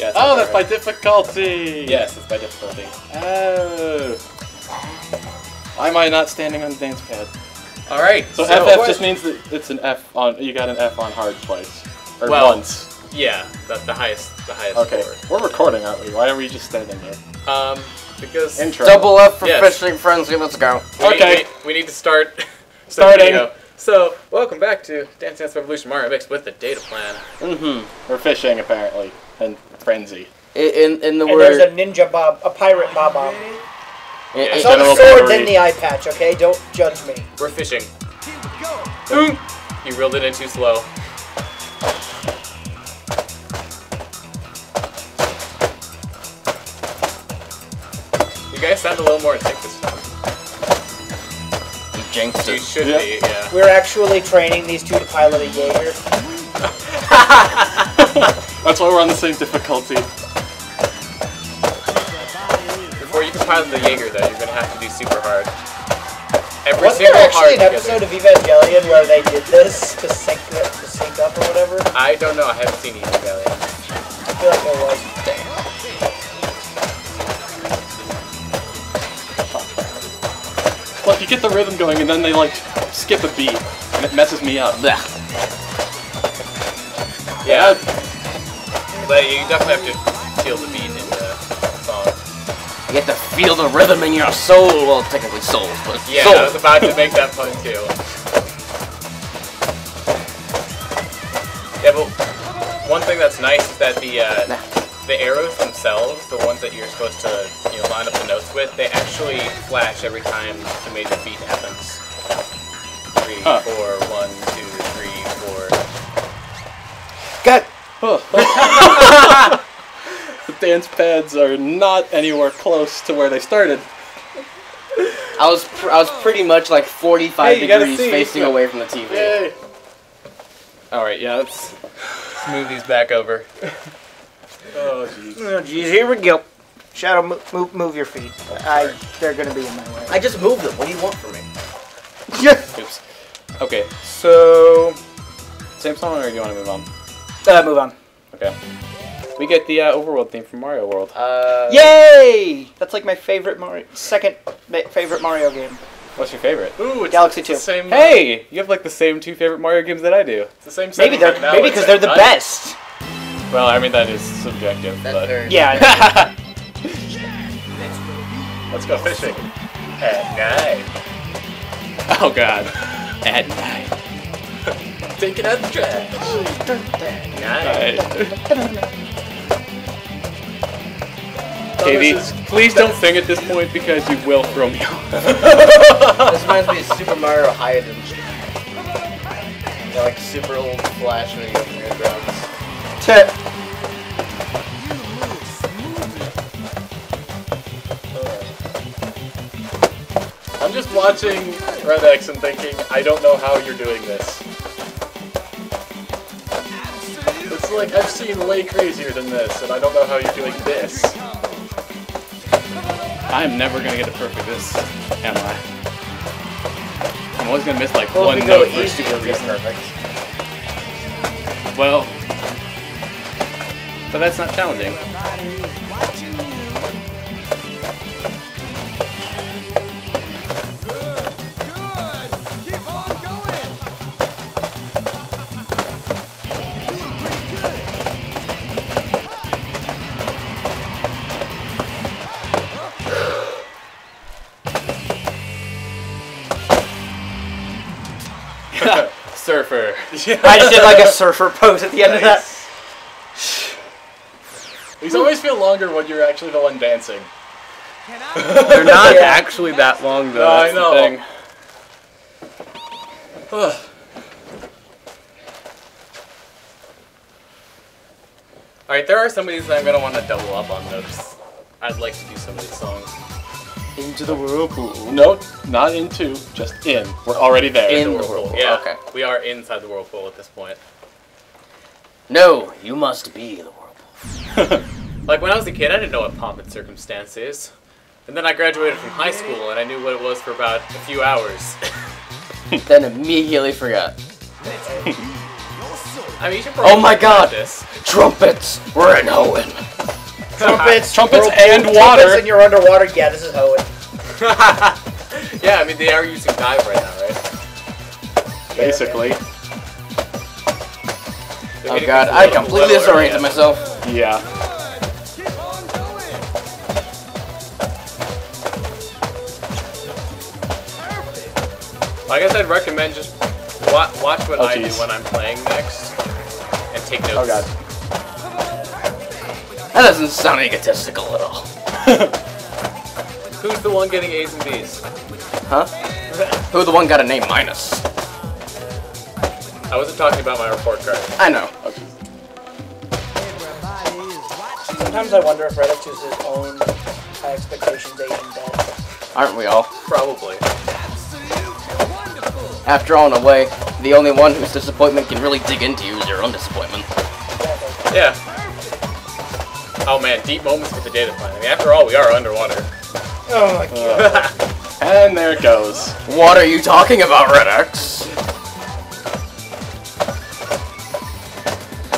Yeah, oh, that's by difficulty! Yes, it's by difficulty. Oh. Why am I not standing on the dance pad? Alright, so FF just means that it's an F on, you got an F on hard twice. Or once. Yeah, that's the highest okay. score. We're recording, aren't we? Why are we just standing here? Because... Intro. Double F for fishing frenzy, let's go. We need to start... Starting. So, welcome back to Dance Dance Revolution Mario mixed with the data plan. We're fishing, apparently. And frenzy. In the and word... there's a ninja bob, a pirate bob-omb. Yeah, Some swords in the eye patch, okay? Don't judge me. We're fishing. You reeled it in too slow. You guys sound a little more in sync this time. You jinxed it. You should be, yeah. We're actually training these two to pilot a Jaeger. That's why we're on the same difficulty. Before you can pilot the Jaeger, though, you're gonna have to do super hard. Wasn't there actually an episode of Evangelion where they did this to sync up or whatever? I don't know. I haven't seen Evangelion. I feel like there was. Look, you get the rhythm going, and then they like skip a beat, and it messes me up. Blech. Yeah, but you definitely have to feel the beat in the song. You get to feel the rhythm in your soul. Well, technically souls, but yeah, soul. I was about to make that pun too. Yeah, but one thing that's nice is that the arrows themselves, the ones that you're supposed to line up the notes with, they actually flash every time the major beat happens. 3, 4, 1, 2, 3, 4. Got. The dance pads are not anywhere close to where they started. I was pretty much like 45 degrees facing away from the TV. Yay. Alright, yeah, let's move these back over. Oh, jeez. Oh, jeez, here we go. Shadow, move your feet. They're gonna be in my way. I just moved them. What do you want from me? Oops. Okay, so... Same song, or do you want to move on? Move on. Okay. We get the overworld theme from Mario World. Yay! That's like my favorite second favorite Mario game. What's your favorite? Ooh, it's Galaxy 2. The same, hey! You have like the same two favorite Mario games that I do. It's the same Maybe because they're the best. Well, I mean, that is subjective, but... Yeah. Let's go fishing. At night. Oh, God. At night. Take it out the trash. Night. Katie, please don't sing at this point because you will throw me off. This reminds me of Super Mario Hayden. Like super old Flash when you go from your grounds. I'm just watching Red X and thinking, I don't know how you're doing this. It's like, I've seen way crazier than this, and I don't know how you're doing this. I'm never gonna get it perfect this, am I? I'm always gonna miss like one note for super reason. Perfect. Well, but that's not challenging. Surfer. I just did like a surfer pose at the end of that. These always feel longer when you're actually the one dancing. They're not actually that long though. I know. Alright, there are some of these that I'm going to want to double up on though. I'd like to do some of these songs. Into the whirlpool. No, not into, just in. We're already there. In the whirlpool. Yeah, Okay. We are inside the whirlpool at this point. No, you must be the whirlpool. Like when I was a kid, I didn't know what pomp and circumstance is. And then I graduated from high school and I knew what it was for about a few hours. Then immediately forgot. I mean, you should probably Oh my God! practice. Trumpets! We're in Hoenn! Trumpets, and water. Trumpets and you're underwater. Yeah, this is Hoenn. Yeah, I mean they are using dive right now, right? Basically. Oh god, I completely disoriented myself. Yeah. I guess I'd recommend just watch what I do jeez. when I'm playing next, and take notes. Oh god. That doesn't sound egotistical at all. Who's the one getting A's and B's? Huh? Who the one got a name minus? I wasn't talking about my report card. I know. Okay. Sometimes I wonder if Reddit chooses his own high expectations Asian dad. Aren't we all? Probably. After all, in a way, the only one whose disappointment can really dig into you is your own disappointment. Yeah. Oh man, deep moments with the data plan. I mean, after all, we are underwater. Oh my god. And there it goes. What are you talking about, Redex?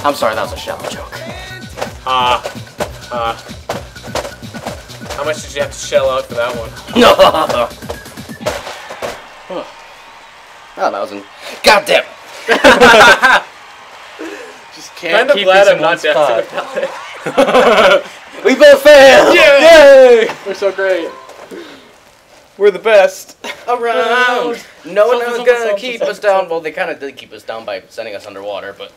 I'm sorry, that was a shallow joke. How much did you have to shell out for that one? No. Oh, that wasn't. God damn it! Just can't Kind of keep glad these I'm in not one spot. dancing about it. We both failed! Yay! We're so great. We're the best. Around! No one was gonna keep us down. Well, they kind of did keep us down by sending us underwater, but.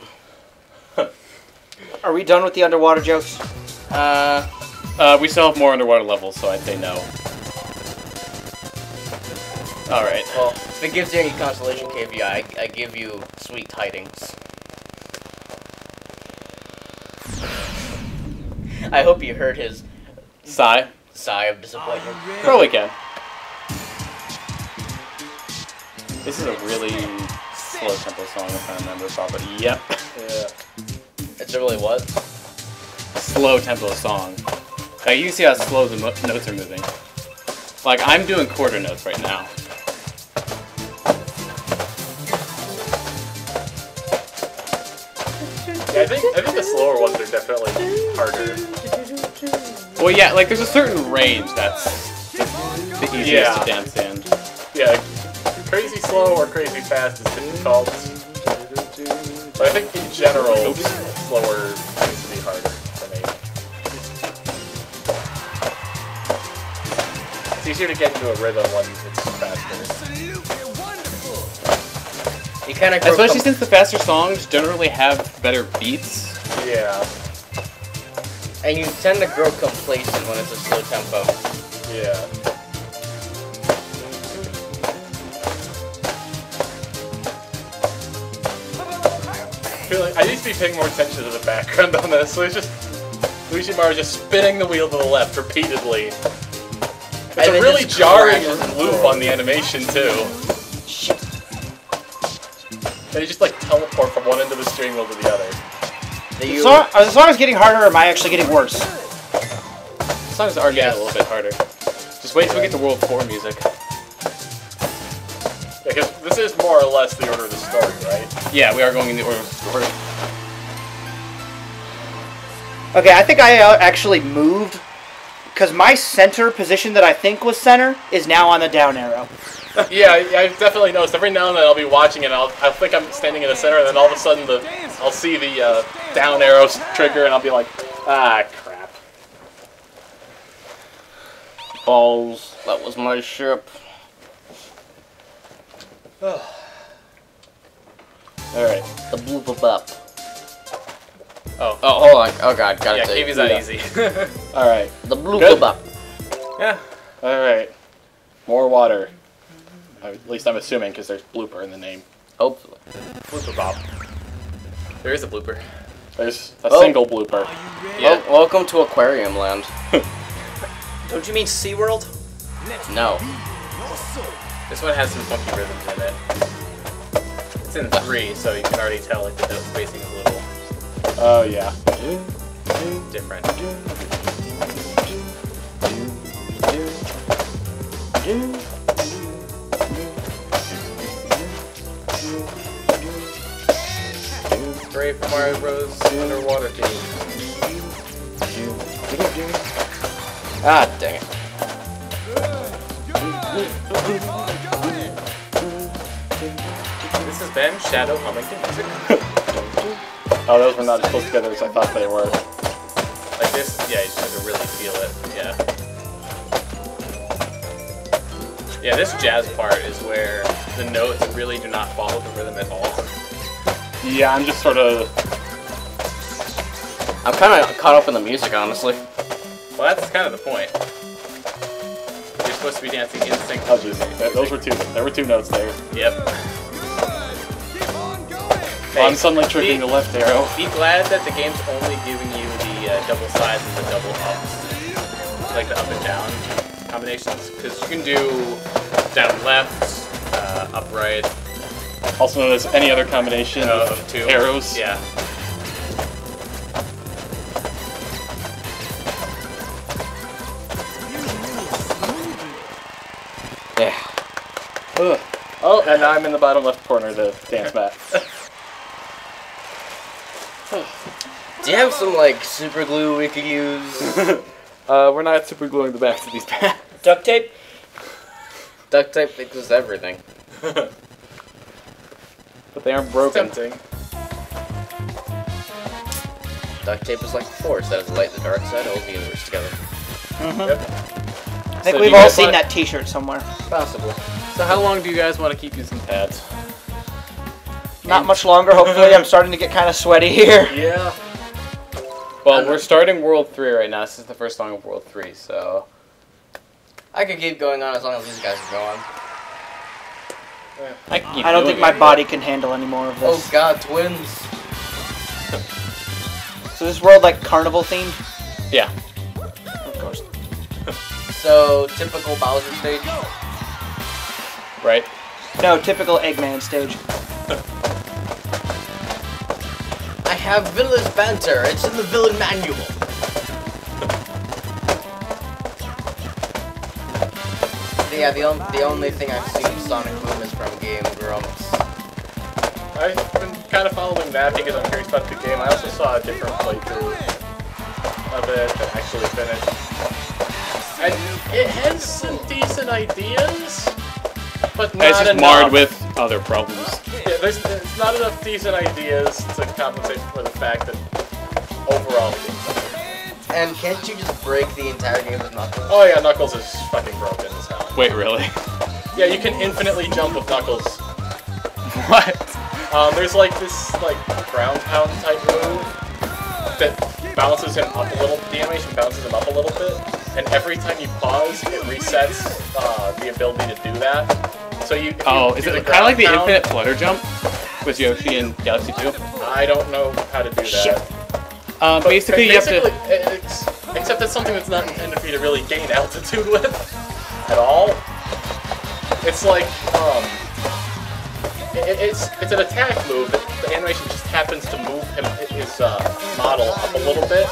Are we done with the underwater jokes? We still have more underwater levels, so I'd say no. Alright. Well, if it gives you any consolation, KVI, I give you sweet tidings. I hope you heard his Sigh. sigh of disappointment. Probably can. This is a really slow tempo song if I remember properly. Yep. Yeah. It's a really what? Slow tempo song. Like, you can see how slow the notes are moving. Like, I'm doing quarter notes right now. Yeah, I think the slower ones are definitely harder. Well, yeah, like, there's a certain range that's the easiest to dance in. Yeah, crazy slow or crazy fast is difficult. But I think in general, slower tends to be harder for me. It's easier to get into a rhythm when it's faster. You kind of Especially since the faster songs generally have better beats. Yeah. and you tend to grow complacent when it's a slow tempo. Yeah. I used to be paying more attention to the background on this, so it's just Luigi Mario just spinning the wheel to the left repeatedly. It's a really jarring loop on the animation too. Shit. And you just like teleport from one end of the steering wheel to the other. Are the songs getting harder, or am I actually getting worse? The songs are getting a little bit harder. Just wait till we get to World 4 music. Yeah, because this is more or less the order of the story, right? Yeah, we are going in the order of the story. Okay, I think I actually moved, because my center position that I think was center is now on the down arrow. Yeah, I've definitely noticed. Every now and then I'll be watching it and I'll think I'm standing in the center, and then all of a sudden I'll see the down arrow trigger and I'll be like, ah, crap. Balls. That was my ship. Alright. The bloop up. Oh, hold on. Oh god, gotta yeah, take KV's not easy. Alright. the bloop up. Yeah. Alright. More water. At least I'm assuming, because there's blooper in the name. Hopefully. Blooper Bob. There is a blooper. There's a single blooper. Yeah. Welcome to Aquarium Land. Don't you mean SeaWorld? No. This one has some funky rhythms in it. It's in 3, so you can already tell like the note spacing is a little Oh, yeah. different. Hooray for Mario Bros. Underwater theme. Ah, dang it. This has been Shadow humming to music. Oh, those were not as close together as I thought they were. Like this, yeah, you just have to really feel it. Yeah. Yeah, this jazz part is where the notes really do not follow the rhythm at all. Yeah, I'm just sort of... I'm kind of caught up in the music, honestly. Well, that's kind of the point. You're supposed to be dancing in sync. Oh, geez. Those were two. There were two notes there. Yep. Hey, I'm suddenly triggering the left arrow. Be glad that the game's only giving you the double sides and the double ups, like the up and down combinations, because you can do down left, up right. Also known as any other combination of two arrows. Yeah. Yeah. Ugh. Oh, and now I'm in the bottom left corner of the dance mat. Do you have some, like, super glue we could use? We're not super gluing the backs of these pads. Duct tape? Duct tape fixes everything. But they aren't broken. Tempting. Duct tape is like the force that has light the dark side, holds the universe together. Yep. I think So we've do you all guys seen want- that t-shirt somewhere. Possible. So how long do you guys want to keep using pads? Not much longer, hopefully. I'm starting to get kind of sweaty here. Yeah. Well, we're starting World 3 right now. This is the first song of World 3, so... I could keep going on as long as these guys are going. I can keep I don't doing think my it, body can handle any more of Oh this. god, twins. So this world like carnival themed? but- Yeah. Of course. So, typical Bowser stage. Right? No, typical Eggman stage. I have villainous banter. It's in the villain manual. Yeah, the only thing I've seen Sonic Boom is from Game Grumps. I've been kind of following that because I'm curious about the game. I also saw a different playthrough of it that actually finished. And it has some decent ideas, but not It's just enough. marred with other problems. Yeah, there's not enough decent ideas to compensate for the fact that overall the game's not good. And can't you just break the entire game with Knuckles? Oh yeah, Knuckles is fucking broken as hell. Wait, really? Yeah, you can infinitely jump with Knuckles. What? There's like this ground pound type move that bounces him up a little. The animation bounces him up a little bit, and every time you pause, it resets the ability to do that. So you. If Oh, you is do it the kind of like the ground pound- infinite flutter jump with Yoshi in Galaxy 2? I don't know how to do that. Shit. But Basically, you have to... except it's something that's not intended for you to really gain altitude with at all. It's like it's an attack move that the animation just happens to move his model up a little bit,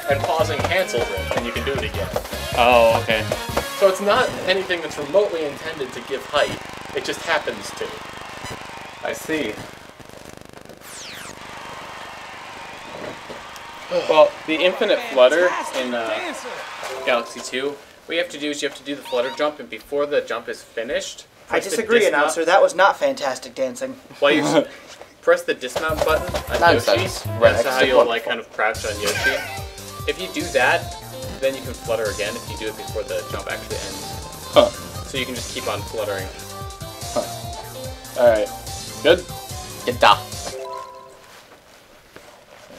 and pausing cancels it, and you can do it again. Oh, okay. So it's not anything that's remotely intended to give height. It just happens to. I see. Well, the infinite flutter in Galaxy 2, what you have to do is you have to do the flutter jump, and before the jump is finished... I press the disagree, dismount- announcer. That was not fantastic dancing. While you press the dismount button on Nonsense. Yoshi, Right, that's how stick you'll one like before. kind of crouch on Yoshi. If you do that, then you can flutter again if you do it before the jump actually ends. Huh. So you can just keep on fluttering. Alright. Good? Good da.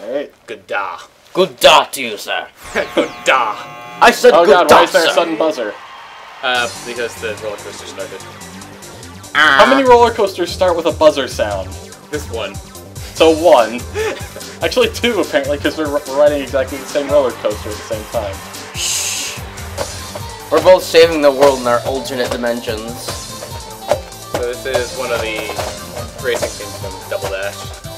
Alright. Good da. Good da to you, sir. Good da. I said Oh good god, da, why is there a sir. sudden buzzer? Because the roller coaster started. How many roller coasters start with a buzzer sound? This one. So one. Actually two, apparently, because we're riding exactly the same roller coaster at the same time. We're both saving the world in our alternate dimensions. So this is one of the racing things from Double Dash.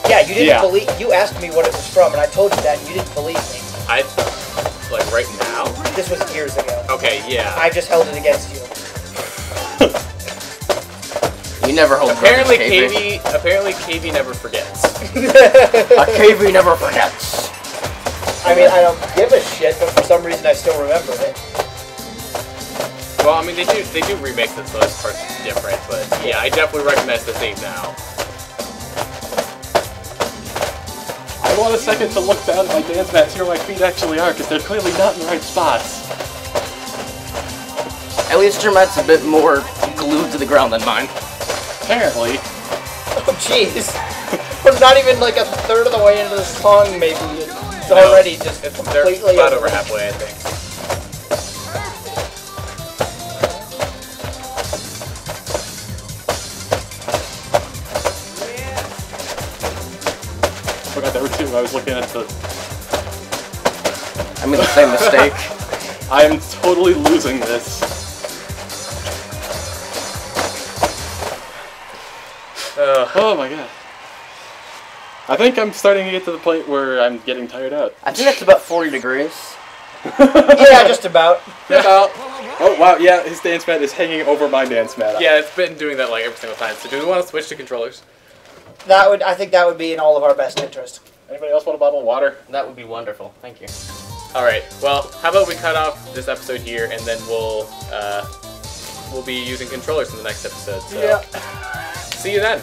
Yeah, you didn't Yeah. believe. You asked me what it was from, and I told you that, and you didn't believe me. I like right now. This was years ago. Okay, yeah. I just held it against you. You never hold Apparently, grudges, KV never forgets. A KV never forgets. I mean, I don't give a shit, but for some reason I still remember it. Well, I mean, they do remix it, so this part's different, but yeah, I definitely recognize the theme now. I want a second to look down at my dance mat, see where my feet actually are, because they're clearly not in the right spots. At least your mat's a bit more glued to the ground than mine. Apparently. Oh, jeez. We're not even like a third of the way into the song, maybe. It's already just completely... They're about over halfway, I think. I forgot there were two. I was looking at the... I made the same mistake. I am totally losing this. Oh my god. I think I'm starting to get to the point where I'm getting tired out. I think that's about 40 degrees. Yeah, just about. Oh wow, yeah, his dance mat is hanging over my dance mat. Yeah, it's been doing that like every single time. So do we want to switch to controllers? I think that would be in all of our best interest. Anybody else want a bottle of water? That would be wonderful. Thank you. Alright, well, how about we cut off this episode here, and then we'll be using controllers in the next episode. So. Yeah. See you then.